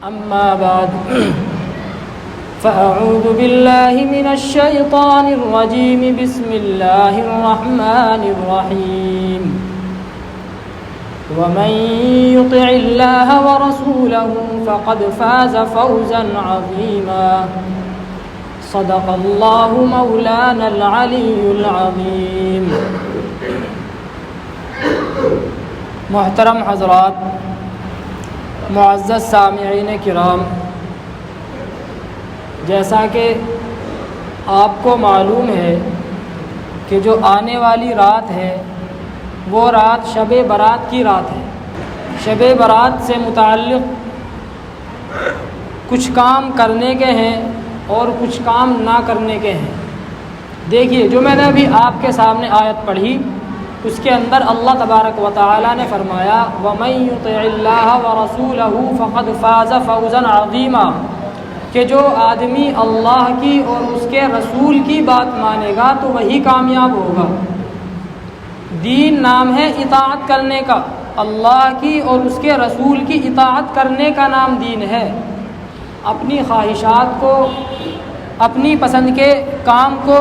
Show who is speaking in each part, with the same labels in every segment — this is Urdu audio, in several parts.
Speaker 1: أما بعد فأعوذ بالله من الشيطان الرجيم بسم الله الرحمن الرحيم ومن يطع الله ورسوله فقد فاز فوزا عظيما صدق الله مولانا العلي العظيم۔ محترم حضرات، معزز سامعین کرام، جیسا کہ آپ کو معلوم ہے کہ جو آنے والی رات ہے وہ رات شب برات کی رات ہے۔ شب برات سے متعلق کچھ کام کرنے کے ہیں اور کچھ کام نہ کرنے کے ہیں۔ دیکھیے، جو میں نے ابھی آپ کے سامنے آیت پڑھی اس کے اندر اللہ تبارک و تعالی نے فرمایا وَمَن يُطِعِ اللَّهَ وَرَسُولَهُ فَقَدْ فَازَ فَوْزًا عَظِيمًا، کہ جو آدمی اللہ کی اور اس کے رسول کی بات مانے گا تو وہی کامیاب ہوگا۔ دین نام ہے اطاعت کرنے کا، اللہ کی اور اس کے رسول کی اطاعت کرنے کا نام دین ہے۔ اپنی خواہشات کو، اپنی پسند کے کام کو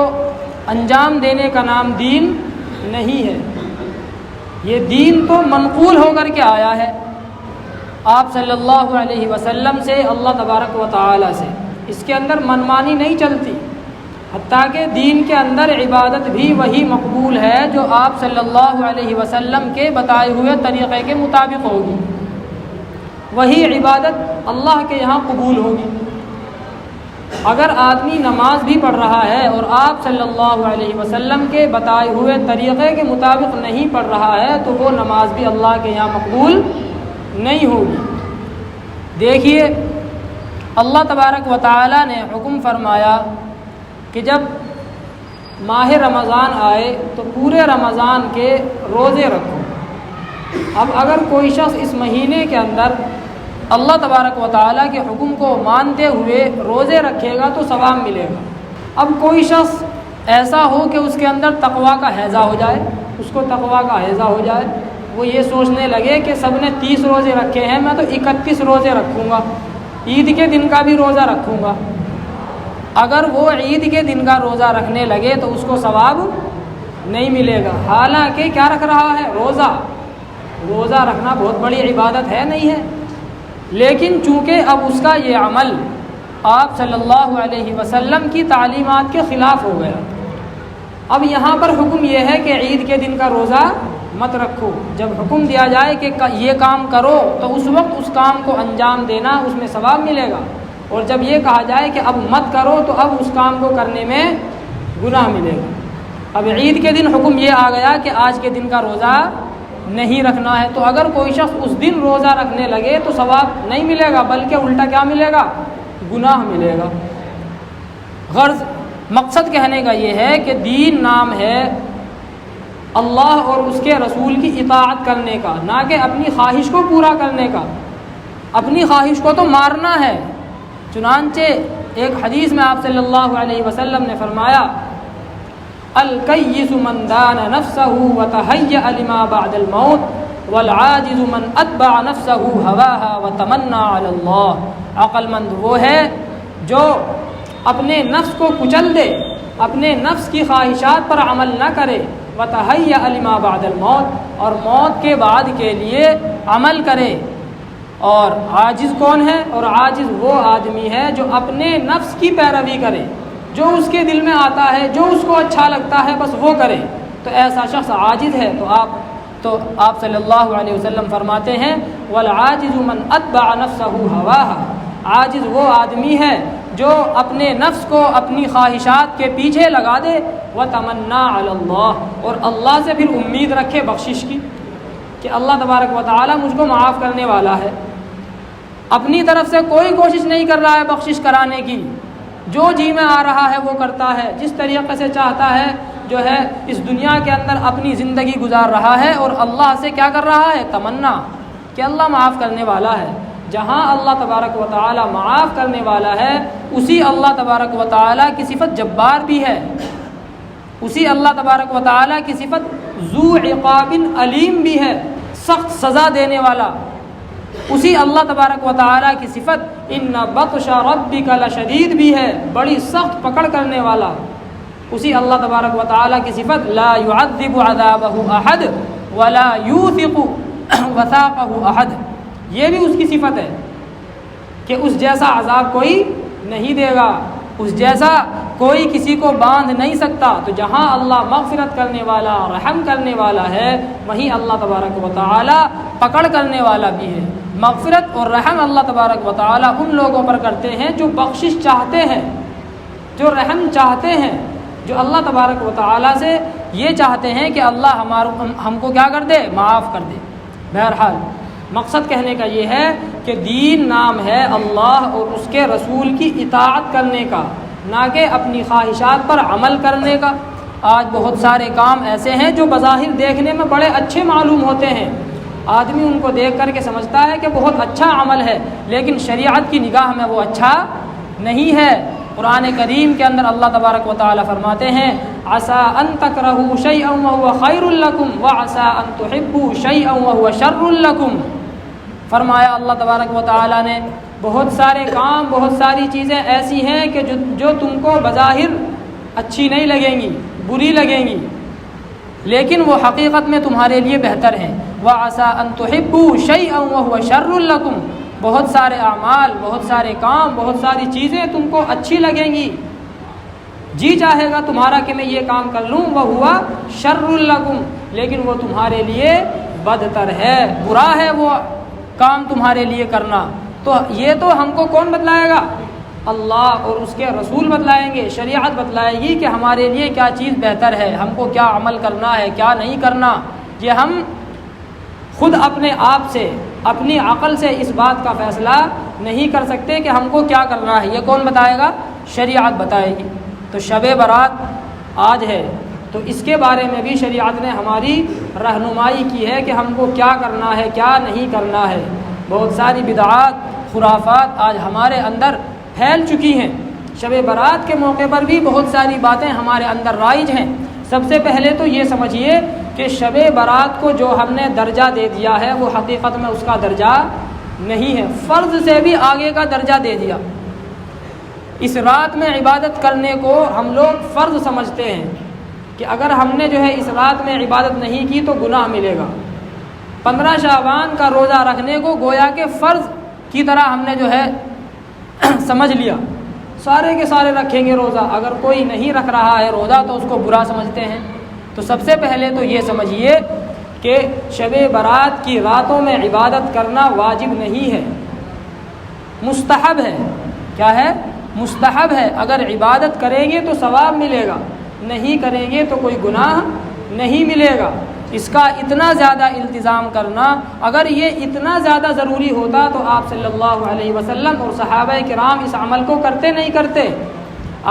Speaker 1: انجام دینے کا نام دین نہیں ہے۔ یہ دین تو منقول ہو کر کے آیا ہے آپ صلی اللہ علیہ وسلم سے، اللہ تبارک و تعالی سے۔ اس کے اندر منمانی نہیں چلتی، حتیٰ کہ دین کے اندر عبادت بھی وہی مقبول ہے جو آپ صلی اللہ علیہ وسلم کے بتائے ہوئے طریقے کے مطابق ہوگی، وہی عبادت اللہ کے یہاں قبول ہوگی۔ اگر آدمی نماز بھی پڑھ رہا ہے اور آپ صلی اللہ علیہ وسلم کے بتائے ہوئے طریقے کے مطابق نہیں پڑھ رہا ہے تو وہ نماز بھی اللہ کے یہاں مقبول نہیں ہوگی۔ دیکھیے، اللہ تبارک و تعالی نے حکم فرمایا کہ جب ماہ رمضان آئے تو پورے رمضان کے روزے رکھو۔ اب اگر کوئی شخص اس مہینے کے اندر اللہ تبارک و تعالیٰ کے حکم کو مانتے ہوئے روزے رکھے گا تو ثواب ملے گا۔ اب کوئی شخص ایسا ہو کہ اس کے اندر تقویٰ کا ہیضہ ہو جائے، اس کو تقویٰ کا ہیضہ ہو جائے، وہ یہ سوچنے لگے کہ سب نے 30 روزے رکھے ہیں، میں تو 31 روزے رکھوں گا، عید کے دن کا بھی روزہ رکھوں گا۔ اگر وہ عید کے دن کا روزہ رکھنے لگے تو اس کو ثواب نہیں ملے گا، حالانکہ کیا رکھ رہا ہے؟ روزہ رکھنا بہت بڑی عبادت ہے، نہیں ہے؟ لیکن چونکہ اب اس کا یہ عمل آپ صلی اللہ علیہ وسلم کی تعلیمات کے خلاف ہو گیا، اب یہاں پر حکم یہ ہے کہ عید کے دن کا روزہ مت رکھو۔ جب حکم دیا جائے کہ یہ کام کرو تو اس وقت اس کام کو انجام دینا، اس میں ثواب ملے گا، اور جب یہ کہا جائے کہ اب مت کرو تو اب اس کام کو کرنے میں گناہ ملے گا۔ اب عید کے دن حکم یہ آ گیا کہ آج کے دن کا روزہ نہیں رکھنا ہے، تو اگر کوئی شخص اس دن روزہ رکھنے لگے تو ثواب نہیں ملے گا، بلکہ الٹا کیا ملے گا؟ گناہ ملے گا۔ غرض مقصد کہنے کا یہ ہے کہ دین نام ہے اللہ اور اس کے رسول کی اطاعت کرنے کا، نہ کہ اپنی خواہش کو پورا کرنے کا۔ اپنی خواہش کو تو مارنا ہے۔ چنانچہ ایک حدیث میں آپ صلی اللہ علیہ وسلم نے فرمایا الکیس من دان نفسہ وتہیأ لما بعد الموت والعاجز من اتبع نفسہ ہواہا وتمنی علی اللہ۔ عقل مند وہ ہے جو اپنے نفس کو کچل دے، اپنے نفس کی خواہشات پر عمل نہ کرے، وتہیأ لما بعد الموت، اور موت کے بعد کے لیے عمل کرے۔ اور عاجز کون ہے؟ اور عاجز وہ آدمی ہے جو اپنے نفس کی پیروی کرے، جو اس کے دل میں آتا ہے، جو اس کو اچھا لگتا ہے بس وہ کرے، تو ایسا شخص عاجز ہے۔ تو آپ صلی اللہ علیہ وسلم فرماتے ہیں والعاجز من اتبع نفسہ ہواہا، عاجز وہ آدمی ہے جو اپنے نفس کو اپنی خواہشات کے پیچھے لگا دے، وتمنی علی اللہ، اور اللہ سے پھر امید رکھے بخشش کی کہ اللہ تبارک و تعالی مجھ کو معاف کرنے والا ہے۔ اپنی طرف سے کوئی کوشش نہیں کر رہا ہے بخشش کرانے کی، جو جی میں آ رہا ہے وہ کرتا ہے، جس طریقے سے چاہتا ہے جو ہے اس دنیا کے اندر اپنی زندگی گزار رہا ہے، اور اللہ سے کیا کر رہا ہے؟ تمنا کہ اللہ معاف کرنے والا ہے۔ جہاں اللہ تبارک و تعالی معاف کرنے والا ہے، اسی اللہ تبارک و تعالی کی صفت جبار بھی ہے، اسی اللہ تبارک و تعالی کی صفت ذو عقاب علیم بھی ہے، سخت سزا دینے والا۔ اسی اللہ تبارک و تعالیٰ کی صفت ان بطش ربک لشدید بھی ہے، بڑی سخت پکڑ کرنے والا۔ اسی اللہ تبارک و تعالیٰ کی صفت لا يعذب عذابہ احد ولا یوثق وثاقہ احد، یہ بھی اس کی صفت ہے کہ اس جیسا عذاب کوئی نہیں دے گا، اس جیسا کوئی کسی کو باندھ نہیں سکتا۔ تو جہاں اللہ مغفرت کرنے والا، رحم کرنے والا ہے، وہیں اللہ تبارک و تعالی پکڑ کرنے والا بھی ہے۔ مغفرت اور رحم اللہ تبارک و تعالی ان لوگوں پر کرتے ہیں جو بخشش چاہتے ہیں، جو رحم چاہتے ہیں، جو اللہ تبارک و تعالی سے یہ چاہتے ہیں کہ اللہ ہم کو کیا کر دے، معاف کر دے۔ بہرحال مقصد کہنے کا یہ ہے کہ دین نام ہے اللہ اور اس کے رسول کی اطاعت کرنے کا، نہ کہ اپنی خواہشات پر عمل کرنے کا۔ آج بہت سارے کام ایسے ہیں جو بظاہر دیکھنے میں بڑے اچھے معلوم ہوتے ہیں، آدمی ان کو دیکھ کر کے سمجھتا ہے کہ بہت اچھا عمل ہے، لیکن شریعت کی نگاہ میں وہ اچھا نہیں ہے۔ قرآن کریم کے اندر اللہ تبارک و تعالی فرماتے ہیں عسیٰ ان تکرہوا شیئا وہو خیر لکم وعسیٰ ان تحبوا شیئا وہو شر لکم۔ فرمایا اللہ تبارک و تعالی نے بہت سارے کام، بہت ساری چیزیں ایسی ہیں کہ جو تم کو بظاہر اچھی نہیں لگیں گی، بری لگیں گی، لیکن وہ حقیقت میں تمہارے لیے بہتر ہیں۔ وعسیٰ ان تحبوا شیئا وہو شر لکم، بہت سارے اعمال، بہت سارے کام، بہت ساری چیزیں تم کو اچھی لگیں گی، جی چاہے گا تمہارا کہ میں یہ کام کر لوں، وہ ہوا شر لکم، لیکن وہ تمہارے لیے بدتر ہے، برا ہے وہ کام تمہارے لیے کرنا۔ تو یہ تو ہم کو کون بتلائے گا؟ اللہ اور اس کے رسول بتلائیں گے، شریعت بتلائے گی کہ ہمارے لیے کیا چیز بہتر ہے، ہم کو کیا عمل کرنا ہے، کیا نہیں کرنا۔ یہ ہم خود اپنے آپ سے، اپنی عقل سے اس بات کا فیصلہ نہیں کر سکتے کہ ہم کو کیا کرنا ہے، یہ کون بتائے گا؟ شریعت بتائے گی۔ تو شب برات آج ہے، تو اس کے بارے میں بھی شریعت نے ہماری رہنمائی کی ہے کہ ہم کو کیا کرنا ہے، کیا نہیں کرنا ہے۔ بہت ساری بدعات، خرافات آج ہمارے اندر پھیل چکی ہیں۔ شب برات کے موقع پر بھی بہت ساری باتیں ہمارے اندر رائج ہیں۔ سب سے پہلے تو یہ سمجھیے کہ شب برات کو جو ہم نے درجہ دے دیا ہے وہ حقیقت میں اس کا درجہ نہیں ہے، فرض سے بھی آگے کا درجہ دے دیا۔ اس رات میں عبادت کرنے کو ہم لوگ فرض سمجھتے ہیں کہ اگر ہم نے جو ہے اس رات میں عبادت نہیں کی تو گناہ ملے گا۔ 15 شعبان کا روزہ رکھنے کو گویا کہ فرض کی طرح ہم نے جو ہے سمجھ لیا، سارے کے سارے رکھیں گے روزہ، اگر کوئی نہیں رکھ رہا ہے روزہ تو اس کو برا سمجھتے ہیں۔ تو سب سے پہلے تو یہ سمجھیے کہ شب برات کی راتوں میں عبادت کرنا واجب نہیں ہے، مستحب ہے۔ کیا ہے؟ مستحب ہے۔ اگر عبادت کریں گے تو ثواب ملے گا، نہیں کریں گے تو کوئی گناہ نہیں ملے گا۔ اس کا اتنا زیادہ التزام کرنا، اگر یہ اتنا زیادہ ضروری ہوتا تو آپ صلی اللہ علیہ وسلم اور صحابہ کرام اس عمل کو کرتے نہیں کرتے؟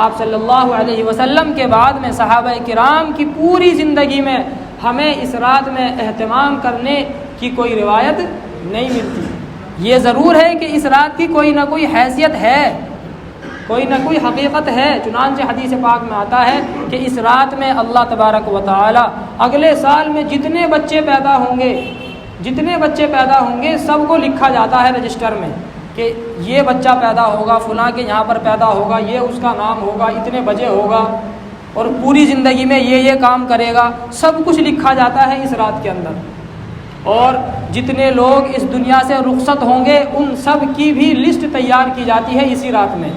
Speaker 1: آپ صلی اللہ علیہ وسلم کے بعد میں صحابہ کرام کی پوری زندگی میں ہمیں اس رات میں اہتمام کرنے کی کوئی روایت نہیں ملتی۔ یہ ضرور ہے کہ اس رات کی کوئی نہ کوئی حیثیت ہے، کوئی نہ کوئی حقیقت ہے۔ چنانچہ حدیث پاک میں آتا ہے کہ اس رات میں اللہ تبارک و تعالی اگلے سال میں جتنے بچے پیدا ہوں گے سب کو لکھا جاتا ہے رجسٹر میں کہ یہ بچہ پیدا ہوگا، فلاں کے یہاں پر پیدا ہوگا، یہ اس کا نام ہوگا، اتنے بجے ہوگا، اور پوری زندگی میں یہ کام کرے گا، سب کچھ لکھا جاتا ہے اس رات کے اندر۔ اور جتنے لوگ اس دنیا سے رخصت ہوں گے ان سب کی بھی لسٹ تیار کی جاتی ہے اسی رات میں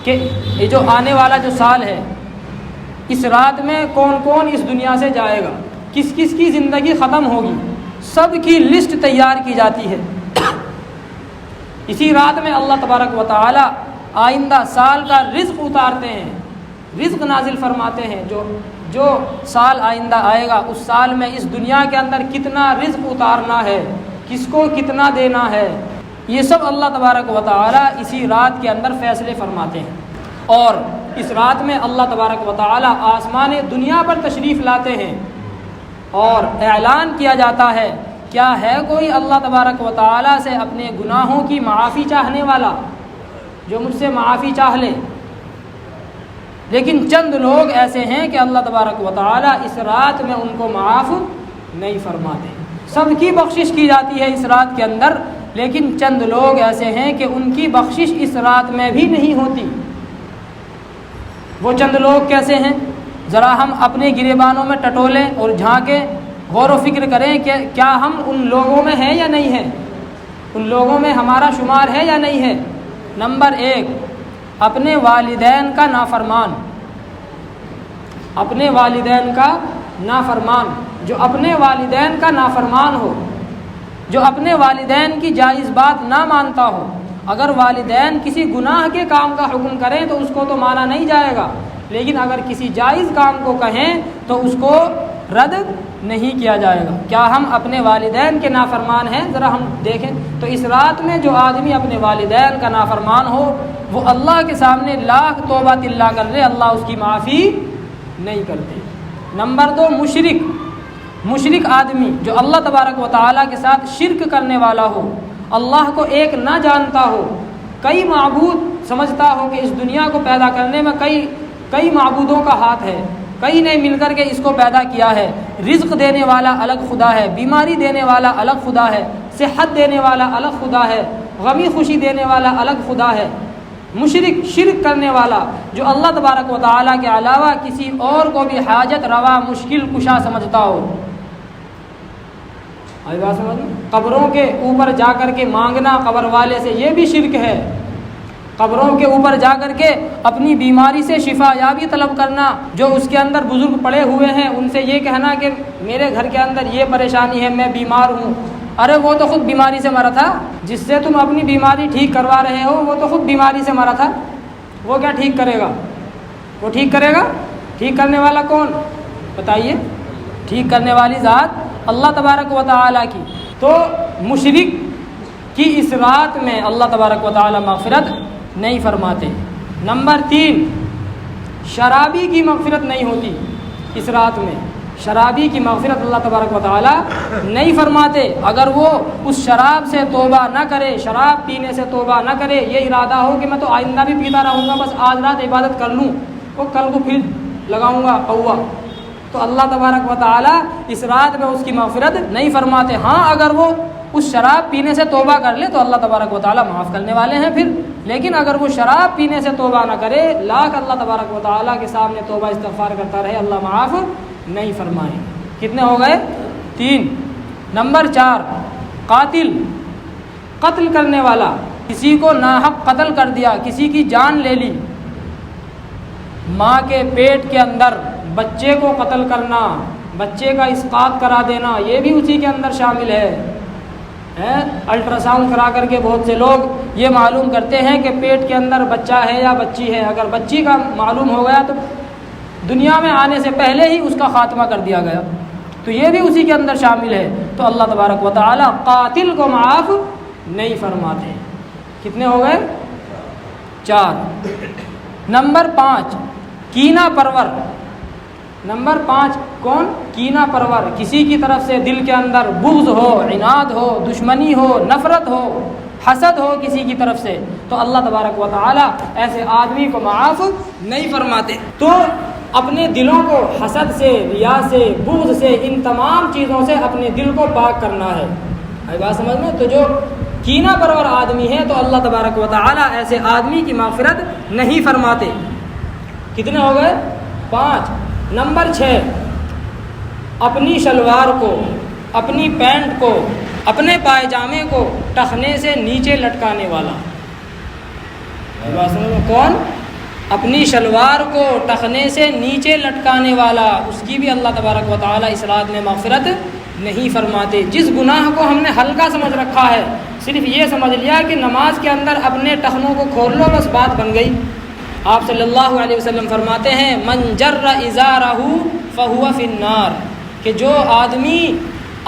Speaker 1: کہ یہ جو آنے والا جو سال ہے اس رات میں کون کون اس دنیا سے جائے گا، کس کس کی زندگی ختم ہوگی، سب کی لسٹ تیار کی جاتی ہے۔ اسی رات میں اللہ تبارک و تعالی آئندہ سال کا رزق اتارتے ہیں، رزق نازل فرماتے ہیں۔ جو سال آئندہ آئے گا اس سال میں اس دنیا کے اندر کتنا رزق اتارنا ہے، کس کو کتنا دینا ہے، یہ سب اللہ تبارک و تعالی اسی رات کے اندر فیصلے فرماتے ہیں۔ اور اس رات میں اللہ تبارک و تعالی آسمان دنیا پر تشریف لاتے ہیں اور اعلان کیا جاتا ہے کیا ہے کوئی اللہ تبارک و تعالی سے اپنے گناہوں کی معافی چاہنے والا جو مجھ سے معافی چاہ لے۔ لیکن چند لوگ ایسے ہیں کہ اللہ تبارک و تعالی اس رات میں ان کو معاف نہیں فرماتے، سب کی بخشش کی جاتی ہے اس رات کے اندر، لیکن چند لوگ ایسے ہیں کہ ان کی بخشش اس رات میں بھی نہیں ہوتی۔ وہ چند لوگ کیسے ہیں؟ ذرا ہم اپنے گریبانوں میں ٹٹولیں اور جھانکیں، غور و فکر کریں کہ کیا ہم ان لوگوں میں ہیں یا نہیں ہیں، ان لوگوں میں ہمارا شمار ہے یا نہیں ہے۔ نمبر 1، اپنے والدین کا نافرمان، اپنے والدین کا نافرمان، جو اپنے والدین کا نافرمان ہو، جو اپنے والدین کی جائز بات نہ مانتا ہو۔ اگر والدین کسی گناہ کے کام کا حکم کریں تو اس کو تو مانا نہیں جائے گا، لیکن اگر کسی جائز کام کو کہیں تو اس کو رد نہیں کیا جائے گا۔ کیا ہم اپنے والدین کے نافرمان ہیں؟ ذرا ہم دیکھیں تو اس رات میں جو آدمی اپنے والدین کا نافرمان ہو وہ اللہ کے سامنے لاکھ توبہ تلہ کر لے، اللہ اس کی معافی نہیں کرتے۔ نمبر 2، مشرک آدمی جو اللہ تبارک و تعالیٰ کے ساتھ شرک کرنے والا ہو، اللہ کو ایک نہ جانتا ہو، کئی معبود سمجھتا ہو کہ اس دنیا کو پیدا کرنے میں کئی معبودوں کا ہاتھ ہے، کئی نے مل کر کے اس کو پیدا کیا ہے، رزق دینے والا الگ خدا ہے، بیماری دینے والا الگ خدا ہے، صحت دینے والا الگ خدا ہے، غمی خوشی دینے والا الگ خدا ہے۔ مشرک، شرک کرنے والا جو اللہ تبارک و تعالیٰ کے علاوہ کسی اور کو بھی حاجت روا، مشکل کشا سمجھتا ہو۔ آئی بات سمجھ؟ قبروں کے اوپر جا کر کے مانگنا قبر والے سے، یہ بھی شرک ہے۔ قبروں کے اوپر جا کر کے اپنی بیماری سے شفا یابی طلب کرنا، جو اس کے اندر بزرگ پڑے ہوئے ہیں ان سے یہ کہنا کہ میرے گھر کے اندر یہ پریشانی ہے، میں بیمار ہوں۔ ارے وہ تو خود بیماری سے مرا تھا، جس سے تم اپنی بیماری ٹھیک کروا رہے ہو وہ تو خود بیماری سے مرا تھا، وہ کیا ٹھیک کرے گا؟ وہ ٹھیک کرے گا؟ ٹھیک کرنے والا کون بتائیے؟ ٹھیک کرنے والی ذات اللہ تبارک و تعالیٰ کی۔ تو مشرک کی اس رات میں اللہ تبارک و تعالیٰ مغفرت نہیں فرماتے۔ نمبر 3، شرابی کی مغفرت نہیں ہوتی اس رات میں، شرابی کی مغفرت اللہ تبارک و تعالیٰ نہیں فرماتے۔ اگر وہ اس شراب سے توبہ نہ کرے، شراب پینے سے توبہ نہ کرے، یہ ارادہ ہو کہ میں تو آئندہ بھی پیتا رہوں گا، بس آج رات عبادت کر لوں، وہ کل کو پھر لگاؤں گا پوا، تو اللہ تبارک و تعالیٰ اس رات میں اس کی مغفرت نہیں فرماتے۔ ہاں اگر وہ اس شراب پینے سے توبہ کر لے تو اللہ تبارک و تعالیٰ معاف کرنے والے ہیں پھر، لیکن اگر وہ شراب پینے سے توبہ نہ کرے، لاکھ اللہ تبارک و تعالیٰ کے سامنے توبہ استغفار کرتا رہے، اللہ معاف نہیں فرمائے۔ کتنے ہو گئے؟ 3۔ نمبر 4، قاتل، قتل کرنے والا، کسی کو ناحق قتل کر دیا، کسی کی جان لے لی، ماں کے پیٹ کے اندر بچے کو قتل کرنا، بچے کا اسقاط کرا دینا، یہ بھی اسی کے اندر شامل ہے۔ الٹرا ساؤنڈ کرا کر کے بہت سے لوگ یہ معلوم کرتے ہیں کہ پیٹ کے اندر بچہ ہے یا بچی ہے، اگر بچی کا معلوم ہو گیا تو دنیا میں آنے سے پہلے ہی اس کا خاتمہ کر دیا گیا، تو یہ بھی اسی کے اندر شامل ہے۔ تو اللہ تبارک و تعالیٰ قاتل کو معاف نہیں فرماتے۔ کتنے ہو گئے؟ 4۔ نمبر 5، کینہ پرور۔ نمبر 5 کون؟ کینہ پرور، کسی کی طرف سے دل کے اندر بغض ہو، عناد ہو، دشمنی ہو، نفرت ہو، حسد ہو کسی کی طرف سے، تو اللہ تبارک و تعالیٰ ایسے آدمی کو معاف نہیں فرماتے۔ تو اپنے دلوں کو حسد سے، ریا سے، بغض سے، ان تمام چیزوں سے اپنے دل کو پاک کرنا ہے۔ آئی بات سمجھ میں؟ تو جو کینہ پرور آدمی ہے تو اللہ تبارک و تعالیٰ ایسے آدمی کی مغفرت نہیں فرماتے۔ کتنے ہو گئے؟ 5۔ نمبر 6، اپنی شلوار کو، اپنی پینٹ کو، اپنے پائجامے کو ٹخنے سے نیچے لٹکانے والا۔ کون؟ اپنی شلوار کو ٹخنے سے نیچے لٹکانے والا، اس کی بھی اللہ تبارک و تعالیٰ اس رات میں مغفرت نہیں فرماتے۔ جس گناہ کو ہم نے ہلکا سمجھ رکھا ہے، صرف یہ سمجھ لیا کہ نماز کے اندر اپنے ٹخنوں کو کھول لو، بس بات بن گئی۔ آپ صلی اللہ علیہ وسلم فرماتے ہیں من جر ازارہ فہو فی النار، کہ جو آدمی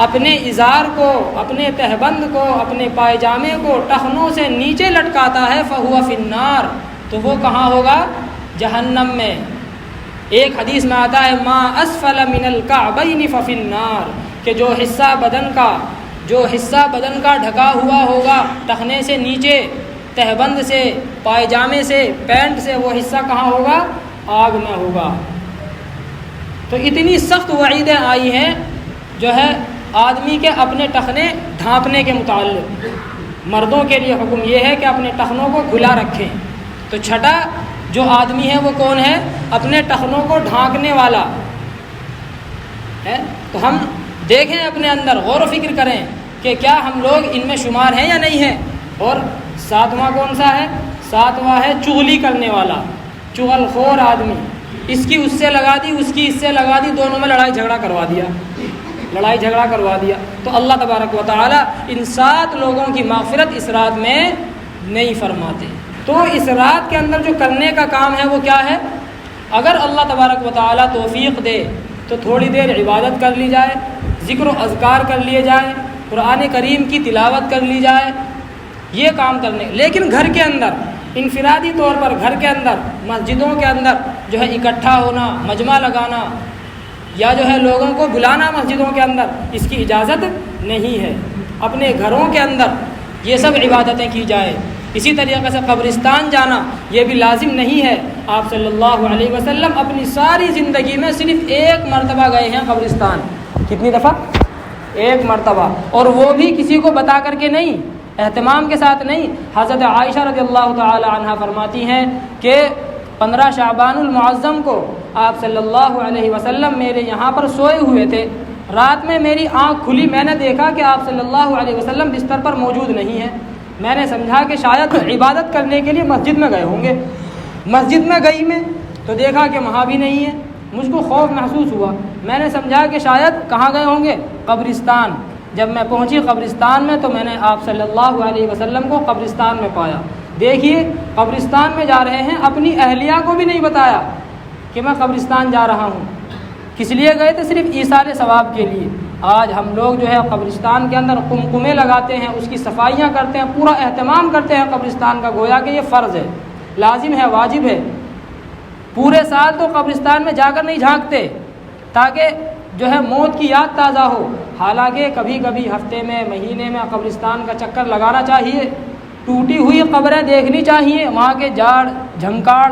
Speaker 1: اپنے ازار کو، اپنے تہبند کو، اپنے پائجامے کو ٹخنوں سے نیچے لٹکاتا ہے فہو فی النار، تو وہ کہاں ہوگا؟ جہنم میں۔ ایک حدیث میں آتا ہے ما اسفل من الکعبین ففی النار، کہ جو حصہ بدن کا ڈھکا ہوا ہوگا ٹخنے سے نیچے، تہبند سے، پائجامے سے، پینٹ سے، وہ حصہ کہاں ہوگا؟ آگ میں ہوگا۔ تو اتنی سخت وعیدیں آئی ہیں جو ہے آدمی کے اپنے ٹخنے ڈھانپنے کے متعلق، مردوں کے لیے حکم یہ ہے کہ اپنے ٹخنوں کو کھلا رکھیں۔ تو چھٹا جو آدمی ہے وہ کون ہے؟ اپنے ٹخنوں کو ڈھانکنے والا ہے۔ تو ہم دیکھیں اپنے اندر، غور و فکر کریں کہ کیا ہم لوگ ان میں شمار ہیں یا نہیں ہیں۔ اور ساتواں کون سا ہے؟ ساتواں ہے چغلی کرنے والا، چغل خور آدمی، اس کی اس سے لگا دی، اس کی اس سے لگا دی، دونوں میں لڑائی جھگڑا کروا دیا۔ تو اللہ تبارک و تعالی ان 7 لوگوں کی مغفرت اس رات میں نہیں فرماتے۔ تو اس رات کے اندر جو کرنے کا کام ہے وہ کیا ہے؟ اگر اللہ تبارک و تعالی توفیق دے تو تھوڑی دیر عبادت کر لی جائے، ذکر و اذکار کر لیے جائیں، قرآن کریم کی تلاوت کر لی جائے، یہ کام کرنے۔ لیکن گھر کے اندر انفرادی طور پر گھر کے اندر مسجدوں کے اندر جو ہے اکٹھا ہونا، مجمع لگانا یا جو ہے لوگوں کو بلانا مسجدوں کے اندر، اس کی اجازت نہیں ہے۔ اپنے گھروں کے اندر یہ سب عبادتیں کی جائے۔ اسی طریقے سے قبرستان جانا یہ بھی لازم نہیں ہے۔ آپ صلی اللہ علیہ وسلم اپنی ساری زندگی میں صرف 1 مرتبہ گئے ہیں قبرستان۔ کتنی دفعہ؟ 1 مرتبہ، اور وہ بھی کسی کو بتا کر کے نہیں، اہتمام کے ساتھ نہیں۔ حضرت عائشہ رضی اللہ تعالی عنہا فرماتی ہیں کہ 15 شعبان المعظم کو آپ صلی اللہ علیہ وسلم میرے یہاں پر سوئے ہوئے تھے۔ رات میں میری آنکھ کھلی، میں نے دیکھا کہ آپ صلی اللہ علیہ وسلم بستر پر موجود نہیں ہیں۔ میں نے سمجھا کہ شاید عبادت کرنے کے لیے مسجد میں گئے ہوں گے۔ مسجد میں گئی میں تو دیکھا کہ وہاں بھی نہیں ہے، مجھ کو خوف محسوس ہوا۔ میں نے سمجھا کہ شاید کہاں گئے ہوں گے؟ قبرستان۔ جب میں پہنچی قبرستان میں تو میں نے آپ صلی اللہ علیہ وسلم کو قبرستان میں پایا۔ دیکھیے قبرستان میں جا رہے ہیں، اپنی اہلیہ کو بھی نہیں بتایا کہ میں قبرستان جا رہا ہوں۔ کس لیے گئے تھے؟ صرف ایصال ثواب کے لیے۔ آج ہم لوگ جو ہے قبرستان کے اندر قمقمے لگاتے ہیں، اس کی صفائیاں کرتے ہیں، پورا اہتمام کرتے ہیں قبرستان کا، گویا کہ یہ فرض ہے، لازم ہے، واجب ہے۔ پورے سال تو قبرستان میں جا کر نہیں جھانکتے تاکہ جو ہے موت کی یاد تازہ ہو۔ حالانکہ کبھی کبھی ہفتے میں، مہینے میں قبرستان کا چکر لگانا چاہیے، ٹوٹی ہوئی قبریں دیکھنی چاہیے، وہاں کے جھاڑ جھنکاڑ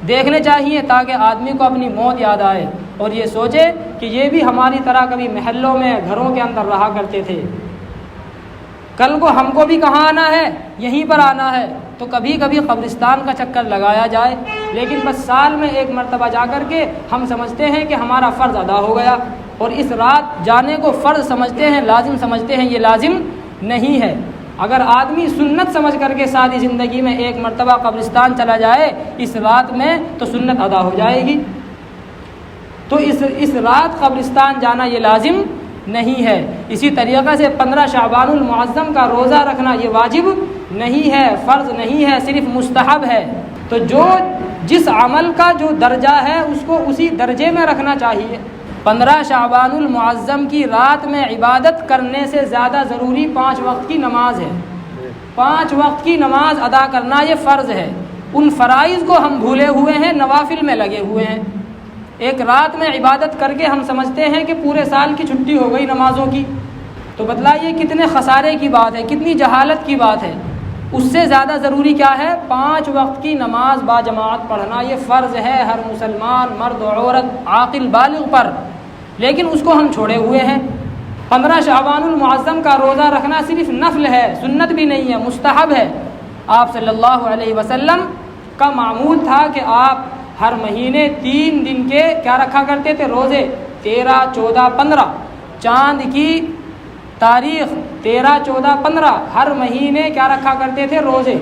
Speaker 1: دیکھنے چاہیے تاکہ آدمی کو اپنی موت یاد آئے اور یہ سوچے کہ یہ بھی ہماری طرح کبھی محلوں میں، گھروں کے اندر رہا کرتے تھے، کل کو ہم کو بھی کہاں آنا ہے؟ یہیں پر آنا ہے۔ تو کبھی کبھی قبرستان کا چکر لگایا جائے، لیکن بس سال میں 1 مرتبہ جا کر کے ہم سمجھتے ہیں کہ ہمارا فرض ادا ہو گیا، اور اس رات جانے کو فرض سمجھتے ہیں، لازم سمجھتے ہیں۔ یہ لازم نہیں ہے۔ اگر آدمی سنت سمجھ کر کے ساری زندگی میں 1 مرتبہ قبرستان چلا جائے اس رات میں تو سنت ادا ہو جائے گی۔ تو اس رات قبرستان جانا یہ لازم نہیں ہے۔ اسی طریقے سے 15 شعبان المعظم کا روزہ رکھنا یہ واجب نہیں ہے، فرض نہیں ہے، صرف مستحب ہے۔ تو جس عمل کا جو درجہ ہے اس کو اسی درجے میں رکھنا چاہیے۔ 15 شعبان المعظم کی رات میں عبادت کرنے سے زیادہ ضروری 5 وقت کی نماز ہے۔ 5 وقت کی نماز ادا کرنا یہ فرض ہے۔ ان فرائض کو ہم بھولے ہوئے ہیں، نوافل میں لگے ہوئے ہیں۔ ایک رات میں عبادت کر کے ہم سمجھتے ہیں کہ پورے سال کی چھٹی ہو گئی نمازوں کی۔ تو بتلائیے کتنے خسارے کی بات ہے، کتنی جہالت کی بات ہے۔ اس سے زیادہ ضروری کیا ہے؟ 5 وقت کی نماز باجماعت پڑھنا یہ فرض ہے ہر مسلمان مرد و عورت عاقل بالغ پر، لیکن اس کو ہم چھوڑے ہوئے ہیں۔ 15 شعبان المعظم کا روزہ رکھنا صرف نفل ہے، سنت بھی نہیں ہے، مستحب ہے۔ آپ صلی اللہ علیہ وسلم کا معمول تھا کہ آپ ہر مہینے 3 دن کے کیا رکھا کرتے تھے؟ روزے، 13، 14، 15، چاند کی تاریخ 13، 14، 15 ہر مہینے کیا رکھا کرتے تھے؟ روزے۔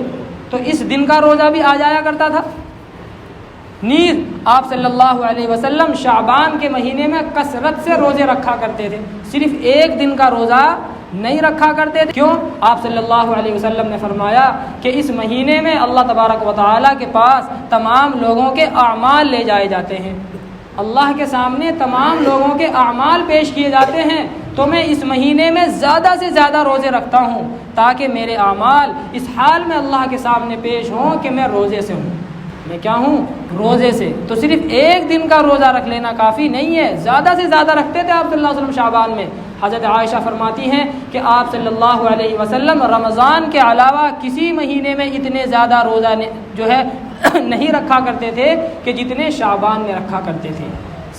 Speaker 1: تو اس دن کا روزہ بھی آ جایا کرتا تھا۔ نیز آپ صلی اللہ علیہ وسلم شعبان کے مہینے میں کثرت سے روزے رکھا کرتے تھے، صرف 1 دن کا روزہ نہیں رکھا کرتے تھے۔ کیوں؟ آپ صلی اللہ علیہ وسلم نے فرمایا کہ اس مہینے میں اللہ تبارک و تعالیٰ کے پاس تمام لوگوں کے اعمال لے جائے جاتے ہیں، اللہ کے سامنے تمام لوگوں کے اعمال پیش کیے جاتے ہیں۔ تو میں اس مہینے میں زیادہ سے زیادہ روزے رکھتا ہوں تاکہ میرے اعمال اس حال میں اللہ کے سامنے پیش ہوں کہ میں روزے سے ہوں، میں کیا ہوں؟ روزے سے۔ تو صرف 1 دن کا روزہ رکھ لینا کافی نہیں ہے، زیادہ سے زیادہ رکھتے تھے آپ صلی اللہ علیہ وسلم شعبان میں۔ حضرت عائشہ فرماتی ہیں کہ آپ صلی اللہ علیہ وسلم رمضان کے علاوہ کسی مہینے میں اتنے زیادہ روزہ جو ہے نہیں رکھا کرتے تھے کہ جتنے شعبان میں رکھا کرتے تھے۔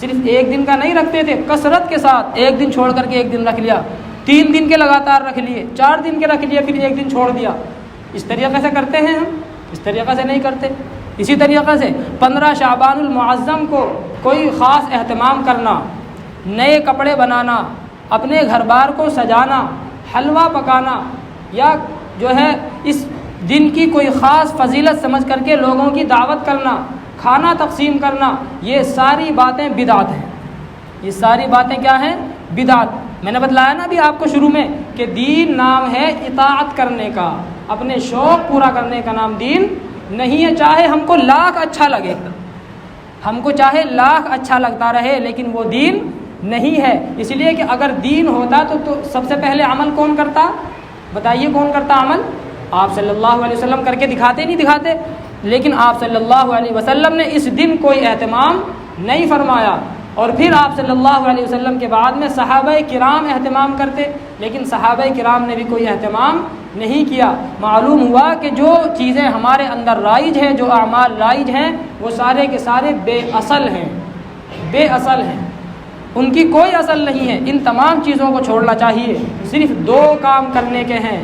Speaker 1: صرف ایک دن کا نہیں رکھتے تھے، کثرت کے ساتھ ایک دن چھوڑ کر کے ایک دن رکھ لیا، 3 دن کے لگاتار رکھ لیے، 4 دن کے رکھ لیے، پھر ایک دن چھوڑ دیا۔ اس طریقے سے کرتے ہیں ہم؟ اس طریقے سے نہیں کرتے۔ اسی طریقے سے 15 شعبان المعظم کو کوئی خاص اہتمام کرنا، نئے کپڑے بنانا، اپنے گھر بار کو سجانا، حلوہ پکانا، یا جو ہے اس دن کی کوئی خاص فضیلت سمجھ کر کے لوگوں کی دعوت کرنا، کھانا تقسیم کرنا، یہ ساری باتیں بدعت ہیں۔ یہ ساری باتیں کیا ہیں؟ بدعت۔ میں نے بتلایا نا ابھی آپ کو شروع میں کہ دین نام ہے اطاعت کرنے کا، اپنے شوق پورا کرنے کا نام دین نہیں ہے۔ چاہے ہم کو لاکھ اچھا لگے، ہم کو چاہے لاکھ اچھا لگتا رہے، لیکن وہ دین نہیں ہے۔ اس لیے کہ اگر دین ہوتا تو سب سے پہلے عمل کون کرتا؟ بتائیے کون کرتا عمل؟ آپ صلی اللہ علیہ وسلم کر کے دکھاتے نہیں دکھاتے؟ لیکن آپ صلی اللہ علیہ وسلم نے اس دن کوئی اہتمام نہیں فرمایا، اور پھر آپ صلی اللہ علیہ وسلم کے بعد میں صحابہ کرام اہتمام کرتے، لیکن صحابہ کرام نے بھی کوئی اہتمام نہیں کیا۔ معلوم ہوا کہ جو چیزیں ہمارے اندر رائج ہیں، جو اعمال رائج ہیں، وہ سارے کے سارے بے اصل ہیں، بے اصل ہیں، ان کی کوئی اصل نہیں ہے۔ ان تمام چیزوں کو چھوڑنا چاہیے۔ صرف 2 کام کرنے کے ہیں،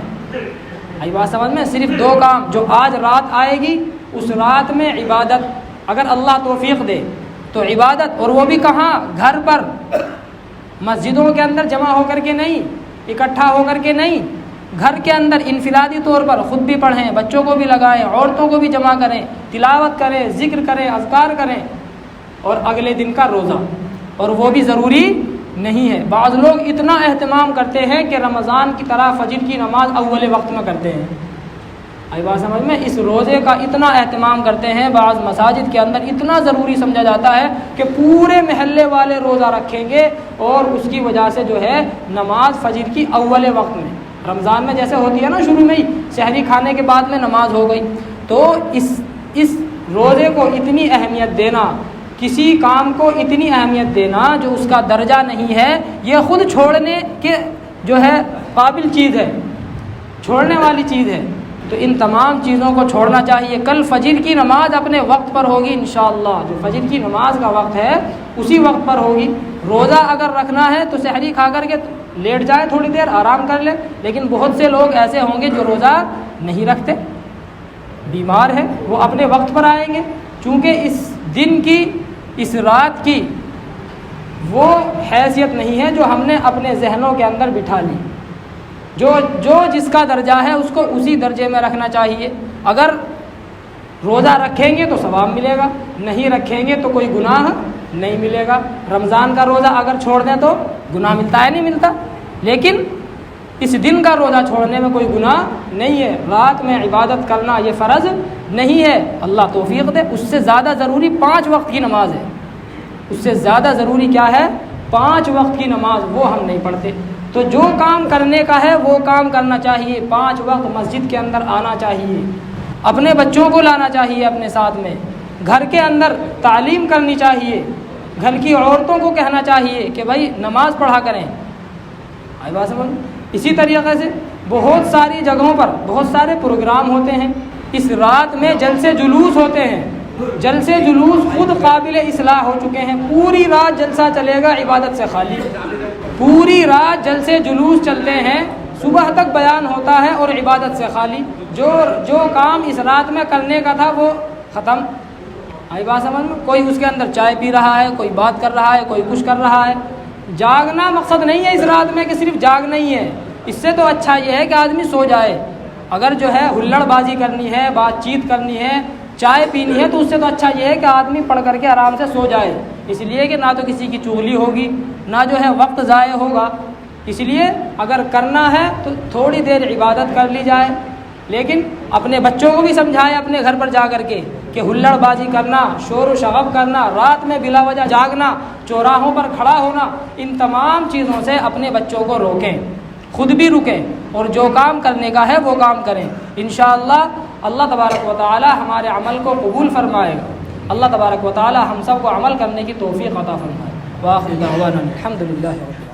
Speaker 1: آئی بات سمجھ میں؟ صرف 2 کام، جو آج رات آئے گی اس رات میں عبادت، اگر اللہ توفیق دے تو عبادت، اور وہ بھی کہاں؟ گھر پر، مسجدوں کے اندر جمع ہو کر کے نہیں، اکٹھا ہو کر کے نہیں، گھر کے اندر انفرادی طور پر خود بھی پڑھیں، بچوں کو بھی لگائیں، عورتوں کو بھی جمع کریں، تلاوت کریں، ذکر کریں، اذکار کریں، اور اگلے دن کا روزہ، اور وہ بھی ضروری نہیں ہے۔ بعض لوگ اتنا اہتمام کرتے ہیں کہ رمضان کی طرح فجر کی نماز اول وقت میں کرتے ہیں، آئی بات سمجھ میں؟ اس روزے کا اتنا اہتمام کرتے ہیں، بعض مساجد کے اندر اتنا ضروری سمجھا جاتا ہے کہ پورے محلے والے روزہ رکھیں گے، اور اس کی وجہ سے جو ہے نماز فجر کی اول وقت میں، رمضان میں جیسے ہوتی ہے نا شروع میں ہی، سحری کھانے کے بعد میں نماز ہو گئی، تو اس روزے کو اتنی اہمیت دینا، کسی کام کو اتنی اہمیت دینا جو اس کا درجہ نہیں ہے، یہ خود چھوڑنے کے جو ہے قابل چیز ہے، چھوڑنے والی چیز ہے۔ تو ان تمام چیزوں کو چھوڑنا چاہیے۔ کل فجر کی نماز اپنے وقت پر ہوگی انشاءاللہ، جو فجر کی نماز کا وقت ہے اسی وقت پر ہوگی۔ روزہ اگر رکھنا ہے تو سحری کھا کر کے لیٹ جائے، تھوڑی دیر آرام کر لے، لیکن بہت سے لوگ ایسے ہوں گے جو روزہ نہیں رکھتے، بیمار ہے، وہ اپنے وقت پر آئیں گے، چونکہ اس دن کی، اس رات کی وہ حیثیت نہیں ہے جو ہم نے اپنے ذہنوں کے اندر بٹھا لی۔ جو جس کا درجہ ہے اس کو اسی درجے میں رکھنا چاہیے۔ اگر روزہ رکھیں گے تو ثواب ملے گا، نہیں رکھیں گے تو کوئی گناہ نہیں ملے گا۔ رمضان کا روزہ اگر چھوڑ دیں تو گناہ ملتا ہے؟ نہیں ملتا۔ لیکن اس دن کا روزہ چھوڑنے میں کوئی گناہ نہیں ہے۔ رات میں عبادت کرنا یہ فرض نہیں ہے، اللہ توفیق دے۔ اس سے زیادہ ضروری 5 وقت کی نماز ہے، اس سے زیادہ ضروری کیا ہے؟ 5 وقت کی نماز، وہ ہم نہیں پڑھتے۔ تو جو کام کرنے کا ہے وہ کام کرنا چاہیے، 5 وقت مسجد کے اندر آنا چاہیے، اپنے بچوں کو لانا چاہیے اپنے ساتھ میں، گھر کے اندر تعلیم کرنی چاہیے، گھر کی عورتوں کو کہنا چاہیے کہ بھائی نماز پڑھا کریں، آئی بات سمجھ؟ اسی طریقے سے بہت ساری جگہوں پر بہت سارے پروگرام ہوتے ہیں، اس رات میں جلسے جلوس ہوتے ہیں، جلسے جلوس خود قابل اصلاح ہو چکے ہیں، پوری رات جلسہ چلے گا عبادت سے خالی، پوری رات جلسے جلوس چلتے ہیں، صبح تک بیان ہوتا ہے اور عبادت سے خالی، جو کام اس رات میں کرنے کا تھا وہ ختم، آئی بات سمجھ میں؟ کوئی اس کے اندر چائے پی رہا ہے، کوئی بات کر رہا ہے، کوئی کچھ کر رہا ہے۔ جاگنا مقصد نہیں ہے اس رات میں کہ صرف جاگنا ہی ہے، اس سے تو اچھا یہ ہے کہ آدمی سو جائے۔ اگر جو ہے ہلڑ بازی کرنی ہے، بات چیت کرنی ہے، چائے پینی ہے، تو اس سے تو اچھا یہ ہے کہ آدمی پڑھ کر کے آرام سے سو جائے، اس لیے کہ نہ تو کسی کی چغلی ہوگی، نہ جو ہے وقت ضائع ہوگا۔ اس لیے اگر کرنا ہے تو تھوڑی دیر عبادت کر لی جائے، لیکن اپنے بچوں کو بھی سمجھائے اپنے گھر پر جا کر کے کہ ہلڑ بازی کرنا، شور و شغب کرنا، رات میں بلا وجہ جاگنا، چوراہوں پر کھڑا ہونا، ان تمام چیزوں سے اپنے بچوں کو روکیں، خود بھی رکیں، اور جو کام کرنے کا ہے وہ کام کریں۔ انشاءاللہ اللہ تبارک و تعالی ہمارے عمل کو قبول فرمائے گا۔ اللہ تبارک و تعالی ہم سب کو عمل کرنے کی توفیق عطا فرمائے۔ وآخر دعوانا الحمدللہ رب العالمین۔